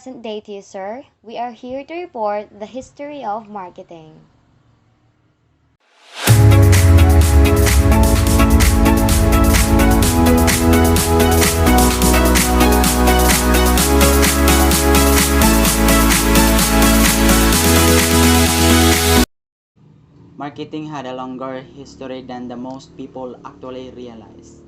present day to you, sir. We are here to report the history of marketing. Marketing had a longer history than the most people actually realize.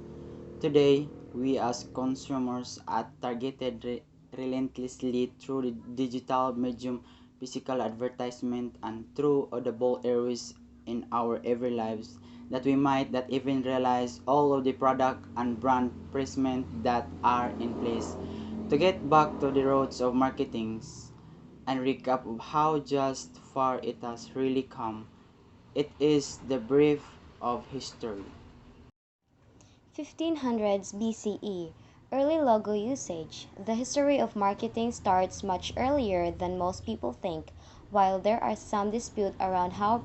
Today, we as consumers are targeted relentlessly through the digital medium, physical advertisement, and through audible airways in our every lives that we might not even realize all of the product and brand placement that are in place. To get back to the roads of marketing and recap of how just far it has really come, it is the brief of history. 1500s BCE. Early logo usage. The history of marketing starts much earlier than most people think. While there are some dispute around how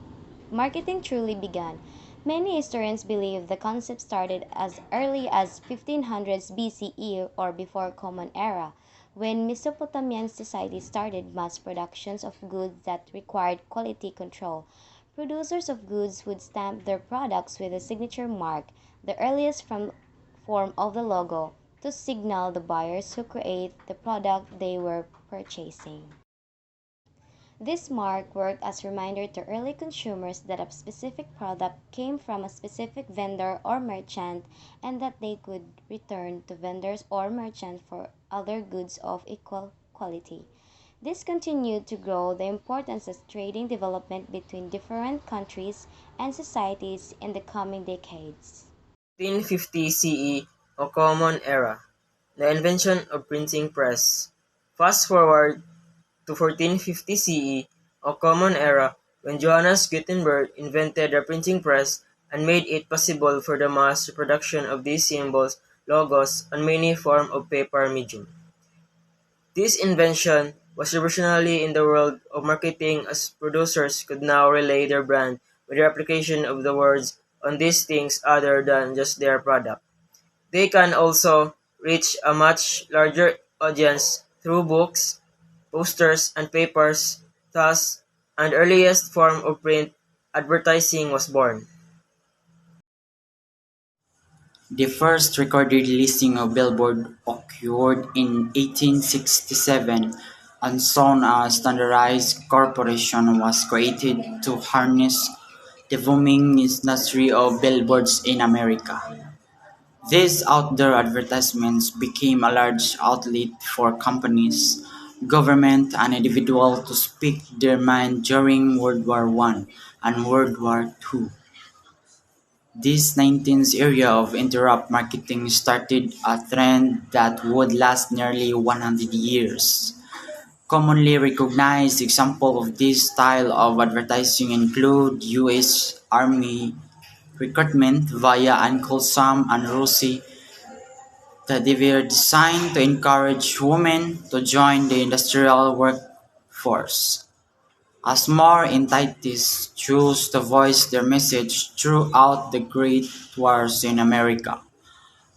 marketing truly began, many historians believe the concept started as early as 1500s BCE or before Common Era, when Mesopotamian society started mass productions of goods that required quality control. Producers of goods would stamp their products with a signature mark, the earliest form of the logo, to signal the buyers who create the product they were purchasing. This mark worked as a reminder to early consumers that a specific product came from a specific vendor or merchant and that they could return to vendors or merchants for other goods of equal quality. This continued to grow the importance of trading development between different countries and societies in the coming decades. 1550 CE o Common Era, the invention of printing press. Fast forward to 1450 CE o Common Era, when Johannes Gutenberg invented the printing press and made it possible for the mass reproduction of these symbols, logos, and many forms of paper medium. This invention was revolutionary in the world of marketing as producers could now relay their brand with the application of the words on these things other than just their product. They can also reach a much larger audience through books, posters, and papers. Thus, an earliest form of print advertising was born. The first recorded listing of Billboard occurred in 1867, and soon a standardized corporation was created to harness the booming industry of billboards in America. These outdoor advertisements became a large outlet for companies, government, and individuals to speak their mind during World War One and World War Two. This 19th era of interrupt marketing started a trend that would last nearly 100 years. Commonly recognized examples of this style of advertising include U.S. Army recruitment via Uncle Sam and Rosie, that they were designed to encourage women to join the industrial workforce. As more entities chose to voice their message throughout the Great Wars in America,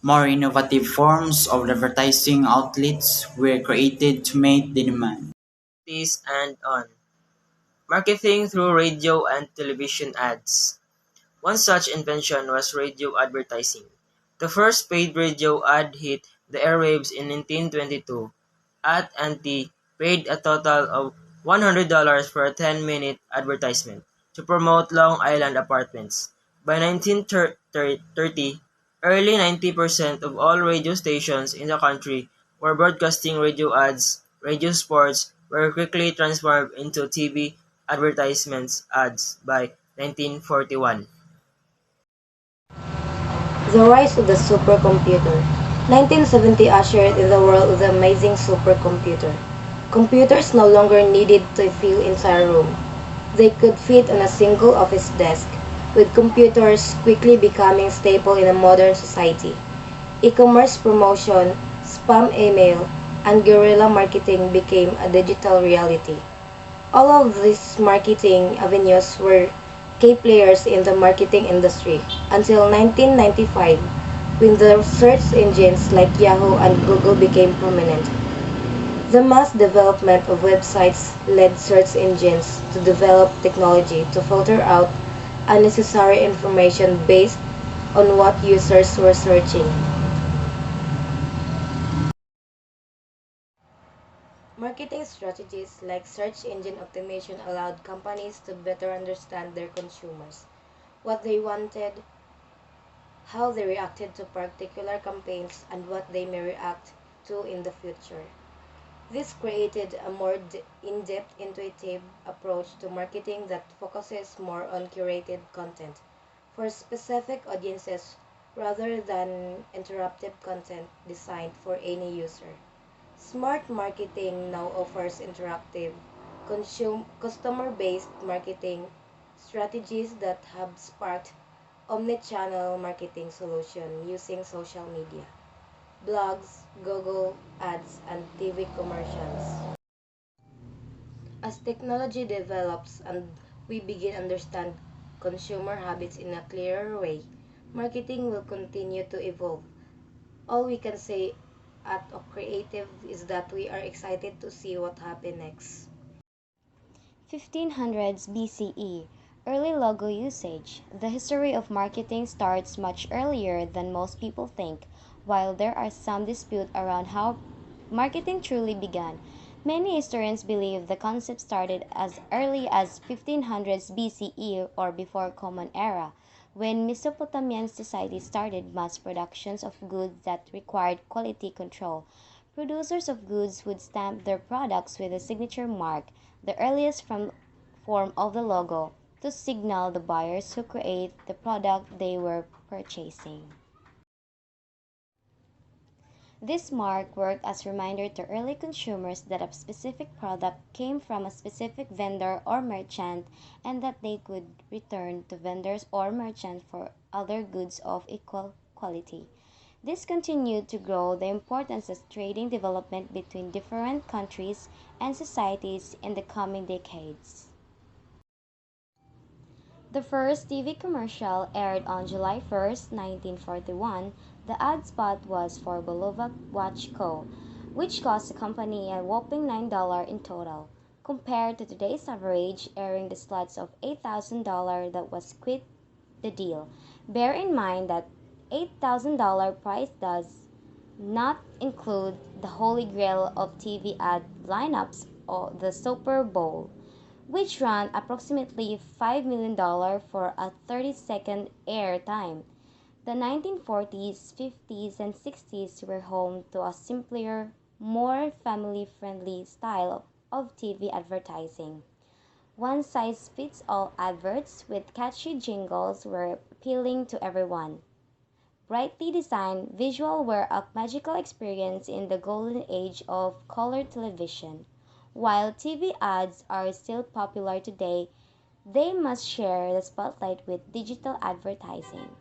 more innovative forms of advertising outlets were created to meet the demand. This and on. Marketing through radio and television ads. One such invention was radio advertising. The first paid radio ad hit the airwaves in 1922. AT&T paid a total of $100 for a 10-minute advertisement to promote Long Island apartments. By 1930, early 90% of all radio stations in the country were broadcasting radio ads. Radio sports were quickly transformed into TV advertisements ads by 1941. The rise of the supercomputer. 1970 ushered in the world of the amazing supercomputer. Computers no longer needed to fill entire room. They could fit on a single office desk, with computers quickly becoming staple in a modern society. E-commerce promotion, spam email, and guerrilla marketing became a digital reality. All of these marketing avenues were key players in the marketing industry until 1995, when the search engines like Yahoo and Google became prominent. The mass development of websites led search engines to develop technology to filter out unnecessary information based on what users were searching. Marketing strategies like search engine optimization allowed companies to better understand their consumers, what they wanted, how they reacted to particular campaigns, and what they may react to in the future. This created a more in-depth, intuitive approach to marketing that focuses more on curated content for specific audiences rather than interruptive content designed for any user. Smart marketing now offers interactive, customer-based marketing strategies that have sparked omnichannel marketing solution using social media, blogs, Google Ads, and TV commercials. As technology develops and we begin understand consumer habits in a clearer way, marketing will continue to evolve. All we can say at O Creative is that we are excited to see what happens next. 1500s BCE. Early logo usage. The history of marketing starts much earlier than most people think. While there are some dispute around how marketing truly began, many historians believe the concept started as early as 1500s BCE or before Common Era, when Mesopotamian society started mass productions of goods that required quality control. Producers of goods would stamp their products with a signature mark, the earliest form of the logo, to signal the buyers who create the product they were purchasing. This mark worked as a reminder to early consumers that a specific product came from a specific vendor or merchant and that they could return to vendors or merchants for other goods of equal quality. This continued to grow the importance of trading development between different countries and societies in the coming decades. The first TV commercial aired on July 1st, 1941. The ad spot was for Bulova Watch Co., which cost the company a whopping $9 in total. Compared to today's average, airing the slots of $8,000 that was quite the deal. Bear in mind that $8,000 price does not include the holy grail of TV ad lineups or the Super Bowl, which ran approximately $5 million for a 30-second air time. The 1940s, 50s, and 60s were home to a simpler, more family-friendly style of TV advertising. One-size-fits-all adverts with catchy jingles were appealing to everyone. Brightly designed visuals were a magical experience in the golden age of color television. While TV ads are still popular today, they must share the spotlight with digital advertising.